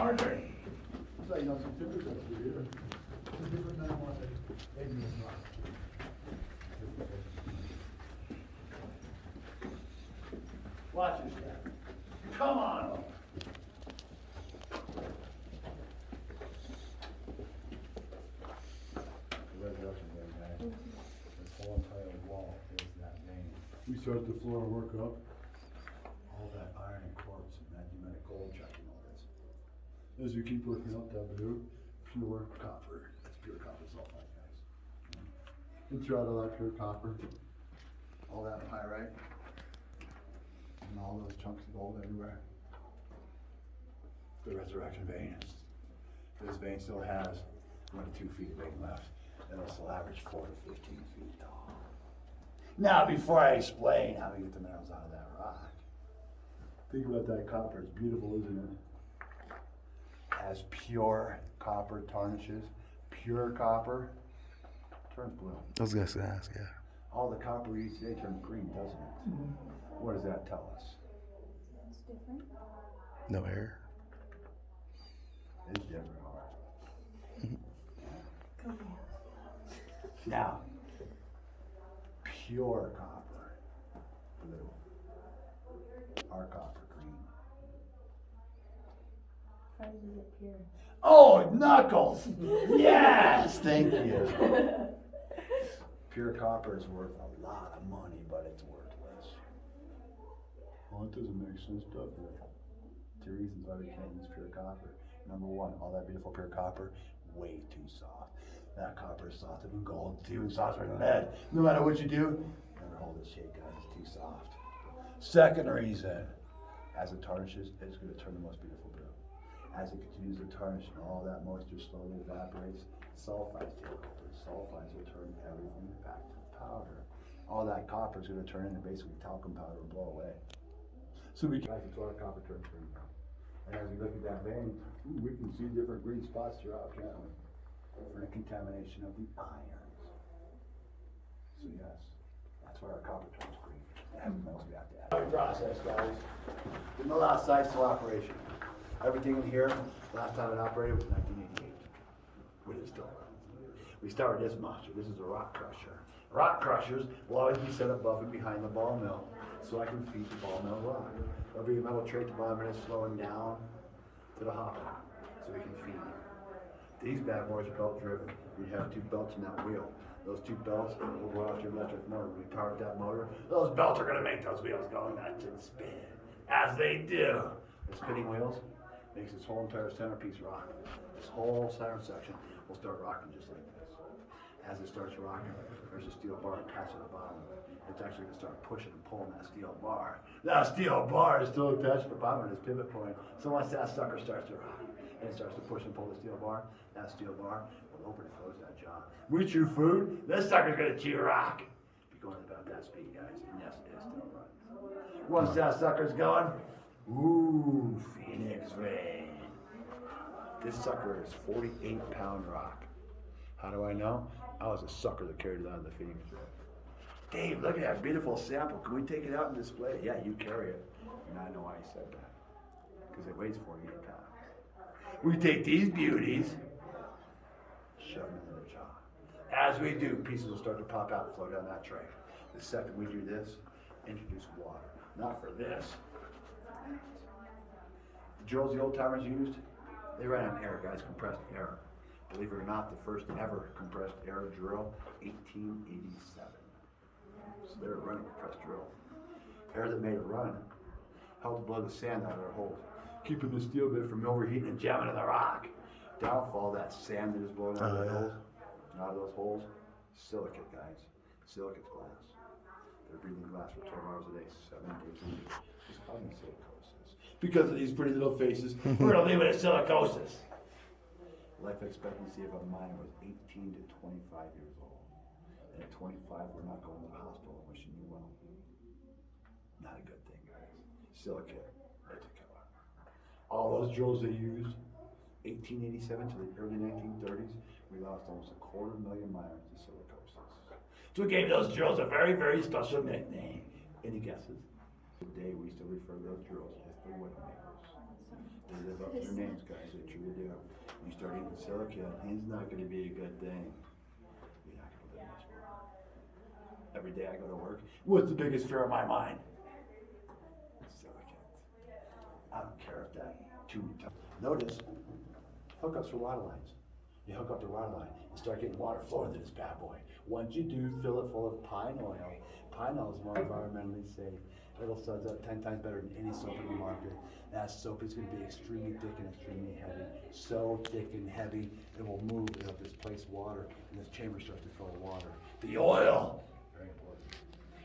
Marjorie. So, you know, some timbers up through here. Some different 911 maybe it's not. Watch your step. Come on over. The resurrection vein, guys. This whole entire wall is that vein. We start the floor and work up. All that iron and quartz and that pneumatic gold checking all this. As you keep working up that blue, pure copper. It's pure copper sulfide, guys. And throughout all that pure copper. All that pyrite and all those chunks of gold everywhere. The resurrection vein. This vein still has 1 to 2 feet of vein left. And it'll still average 4 to 15 feet tall. Now, before I explain, How do we get the minerals out of that rock? Think about that copper. It's beautiful, isn't it? As pure copper tarnishes, pure copper turns blue. I was gonna ask, yeah. All the copper we eat today turns green, doesn't it? What does that tell us? It's different. No air. It's different, all right. Come on. Now, pure copper, blue. Our copper, green. How did you get pure? oh, Knuckles! Yes, thank you. Pure copper is worth a lot of money, but it's worthless. Well, it doesn't make sense, does it? 2 reasons why we can't use pure copper. Number 1, all that beautiful pure copper, way too soft. That copper is softer than gold, it's even softer than lead. No matter what you do, never hold its shape, guys, it's too soft. Second reason, as it tarnishes, it's going to turn the most beautiful blue. As it continues to tarnish and all that moisture slowly evaporates, sulfides take over. Sulfides will turn everything back to powder. All that copper is going to turn into basically talcum powder and blow away. So we can, Guys, it's all copper turns green. And as we look at that vein, we can see different green spots throughout, can't we? for the contamination of the ions. So yes, that's why our copper turns green. The heavy metals we have to add. Process, guys. The mill outside still operation. Everything in here, last time it operated was 1988. But it's still running. We start with this monster. This is a rock crusher. Rock crushers will always be set above and behind the ball mill, so I can feed the ball mill rock. There'll be a metal tray at the bottom and it's slowing down to the hopper, so we can feed. These bad boys are belt driven. We have 2 belts in that wheel. Those 2 belts will go out to your electric motor. When we power up that motor, those belts are going to make those wheels go nuts and spin. As they do. The spinning wheels makes this whole entire centerpiece rock. This whole center section will start rocking just like this. As it starts rocking, there's a steel bar attached to the bottom of it. It's actually going to start pushing and pulling that steel bar. That steel bar is still attached to the bottom of this pivot point. So once that sucker starts to rock, and it starts to push and pull the steel bar, that steel bar will open and close that jaw. We chew food, this sucker's going to chew rock. Be going about that speed, guys. And yes, it is still running. Once that sucker's going, ooh, Phoenix Vein. This sucker is 48-pound rock. How do I know? I was a sucker that carried it out of the Phoenix Vein. Dave, look at that beautiful sample. Can we take it out and display it? Yeah, you carry it. And I know why he said that. Because it weighs 48 pounds. We take these beauties, shove them in the jaw. As we do, pieces will start to pop out and flow down that tray. The second we do this, introduce water. Not for this. The drills the old timers used, they ran on air, guys, compressed air. Believe it or not, the first ever compressed air drill, 1887. So they were running compressed drill. Air that made it run helped blow the sand out of their holes, keeping the steel bit from overheating and jamming in the rock. Downfall, that sand that is blowing out of the holes, out of those holes, silicate, guys. Silicate's glass. They're breathing glass for 12 hours a day, 7 days a week. Just causing silicosis. Because of these pretty little faces, we're gonna leave it at silicosis. Life expectancy of a miner was 18 to 25 years old. And at 25, we're not going to the hospital wishing you well. Not a good thing, guys. Silicate, it's a killer. All those drills they used, 1887 to the early 1930s, we lost almost 250,000 miners to silicosis. So we gave those drills a very, very special nickname. Any guesses? Today we still refer to those drills as the Widowmakers. They live up to their names, guys, they truly do. You start eating silicate, it's not gonna be a good thing. You're not gonna live much more. Every day I go to work, what's the biggest fear of my mind? Silicate. I don't care if that too many times. Notice, hookups for water lines. You hook up the water line and start getting water flowing through this bad boy. Once you do, fill it full of pine oil. Pine oil is more environmentally safe. It'll suds up 10 times better than any soap in the market. That soap is going to be extremely thick and extremely heavy. So thick and heavy, it will move, it'll displace water, and this chamber starts to fill with water. The oil, very important.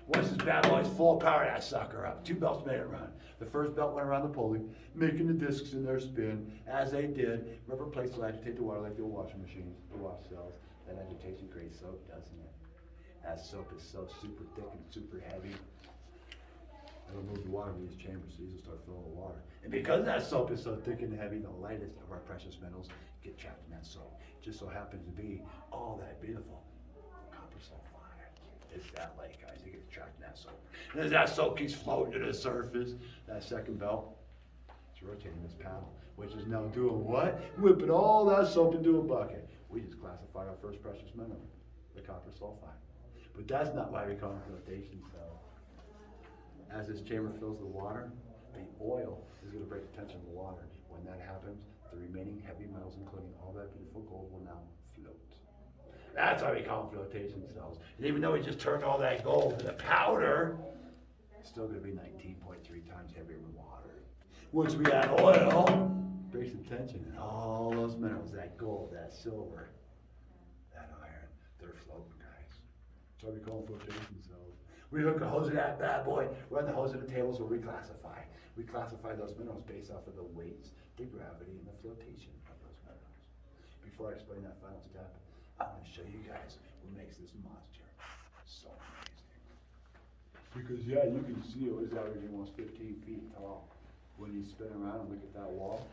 Once this bad boy's full, power that sucker up. 2 belts made it run. The first belt went around the pulley, making the discs in there spin. As they did, rubber plates will agitate the water like the old washing machines, the wash cells. That agitation creates soap, doesn't it? That soap is so super thick and super heavy. It'll move the water to these chambers, so these will start filling with water. And because that soap is so thick and heavy, the lightest of our precious metals get trapped in that soap. It just so happens to be all that beautiful copper sulfide. It's that light, guys. It gets trapped in that soap. And as that soap keeps floating to the surface, that second belt, it's rotating this paddle, which is now doing what? Whipping all that soap into a bucket. We just classified our first precious mineral, the copper sulfide. But that's not why we call it flotation cell. As this chamber fills with water, the oil is going to break the tension of the water. When that happens, the remaining heavy metals, including all that beautiful gold, will now float. That's why we call them flotation cells. And even though we just turned all that gold into powder, it's still going to be 19.3 times heavier than water. Once we add oil, it breaks the tension, and all those minerals, that gold, that silver, that iron, they're floating, guys. That's why we call them flotation cells. We hook a hose of that bad boy, run the hose of the tables, we'll reclassify. We classify those minerals based off of the weights, the gravity, and the flotation of those minerals. Before I explain that final step, I'm going to show you guys what makes this monster so amazing. Because yeah, you can see it was averaging almost 15 feet tall. When you spin around and look at that wall,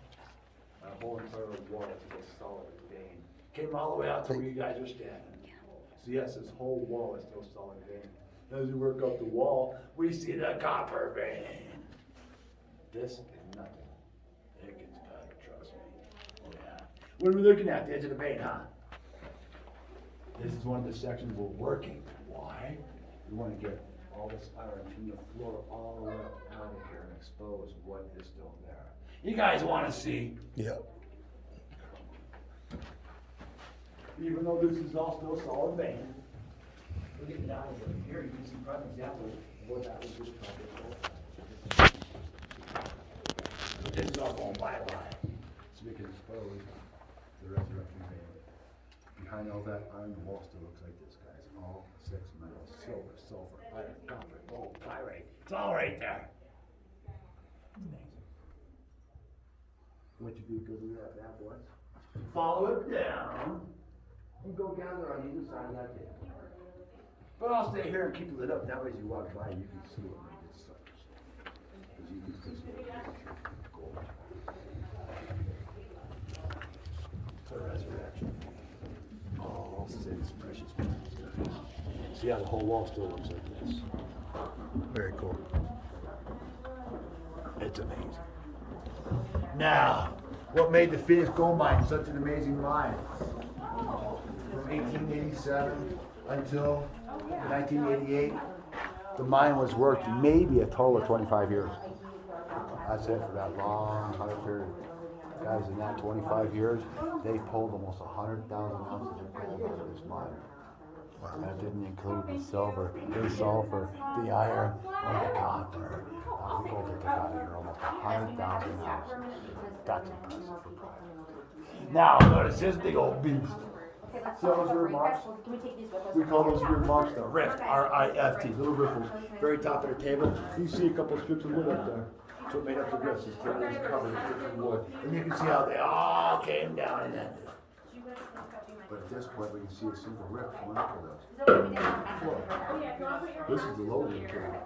that whole entire wall is a solid vein. Came all the way out to where you guys are standing. So yes, this whole wall is still solid vein. As we work up the wall, we see the copper vein. This is nothing. It gets better, trust me. Oh yeah. What are we looking at? The edge of the vein, huh? This is one of the sections we're working. Why? We want to get all this iron from the floor all the way up out of here and expose what is still there. You guys want to see? Yep. Even though this is all still solid vein, we're getting down over here. You can see prime example of what that was just called. This is all going bye-bye. So we can expose the resurrection vein. Behind all that iron, the wall still looks like this, guys. All 6 metals: silver, sulfur, iron, copper, gold, pyrite. It's all right there. It's amazing. What you do good with that bad boy? Follow it down and go gather on either side of that table. But I'll stay here and keep it lit up. That way as you walk by, you can see what made this suckers. Because you can see gold. The resurrection. All 6 precious metals. See how the whole wall still looks like this. Very cool. It's amazing. Now, what made the Phoenix Gold Mine such an amazing mine? From 1887 until 1988, the mine was worked maybe a total of 25 years. That's it for that long 100 period. Guys, in that 25 years, they pulled almost 100,000 ounces of gold out of this mine. That didn't include the silver, the sulfur, the iron, or the copper. The gold they took out of here, almost 100,000 ounces. That's impressive for private. Now, notice this big old beast. See those rear marks? We call those rear marks the rift, R-I-F-T, little riffles. Very top of the table, you see a couple strips of wood up there. That's what made up the rifts. This table is covered with strips of wood. And you can see how they all came down and ended. But at this point, we can see a single rift coming up with those. This is the lower table.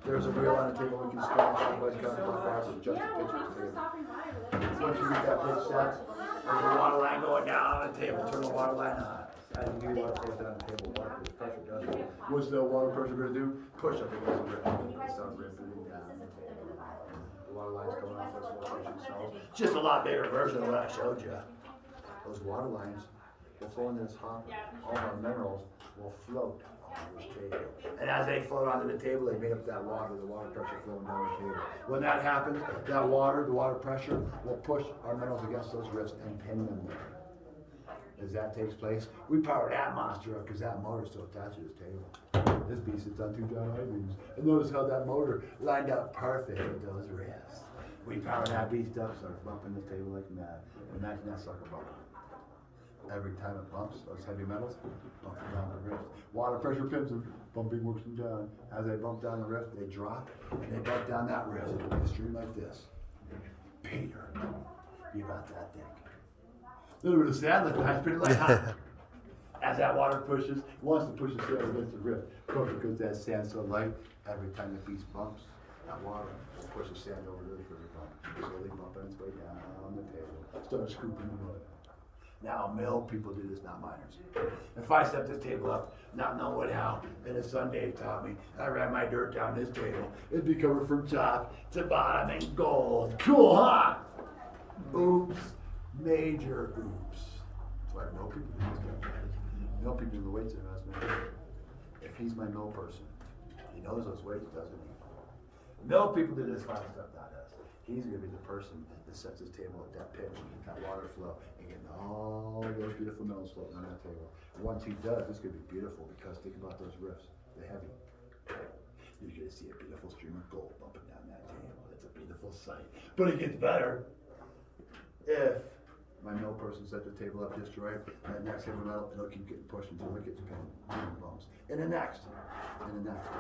There's a reel on the table we can spin on, but counterclockwise and adjust the pitch of the table. Once you get that pitch set, there's a water line going down on the table. Turn the water line on. As you do water goes down the table, water pressure does it. What's the water pressure going to do? Push up against the rip. It sounds ripping down the table. water lines coming off those locations, so. Just a lot bigger version of what I showed you. Those water lines will flow into this hopper. All our minerals will float on this table. And as they float onto the table, they make up that water, the water pressure flowing down the table. When that happens, that water, the water pressure, will push our minerals against those rifts and pin them there. As that takes place, we power that monster up because that motor's still attached to this table. This beast sits on 2 giant I-beams. And notice how that motor lined up perfect with those rifts. We power that beast up, starts bumping this table like mad. Imagine that sucker bumping. Every time it bumps, those heavy metals, bumping down the rift. Water pressure pins them, bumping works them down. As they bump down the rift, they drop, and they bump down that rift. It'll be a stream like this. Peter, you got that thing. A little bit of sand left behind, pretty light, huh? As that water pushes, it wants to push the sand against the rift. But because that sand's so light, every time the beast bumps, that water will push the sand over to the further bump. Slowly bumping its way down the table. Start scooping the mud. Now, mill people do this, not miners. If I set this table up, not knowing how, and a Sunday taught me, I ran my dirt down this table, it'd be covered from top to bottom in gold. Cool, huh? Oops. Major oops. That's why mill people do this guy. Mill people do the weights investment. If he's my mill person, he knows those weights, doesn't he? Mill people do this fine stuff, not us. He's gonna be the person that sets his table at that pitch, that water flow, and getting all those beautiful mills floating on that table. And once he does, it's gonna be beautiful because think about those riffs, they're heavy. You're gonna see a beautiful stream of gold bumping down that table. It's a beautiful sight. But it gets better if my mill person set the table up just right, and the next heavy metal, it'll keep getting pushed until it gets pinned and bumps. And the next, and the next.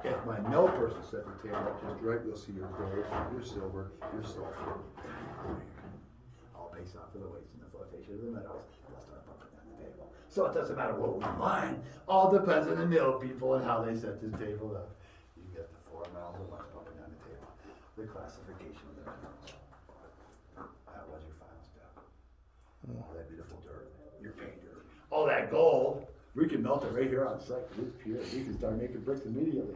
If my mill person set the table up just right, you'll see your gold, your silver, your sulfur, and your iron. All based off of the weights and the flotation of the metals, they'll start bumping down the table. So it doesn't matter what we mine, all depends on the mill people and how they set this table up. You get the 4 metals at once bumping down the table. The classification of the minerals. That was your final step. All that beautiful dirt, your paint dirt, all that gold, we can melt it right here on site. It's pure. We can start making bricks immediately.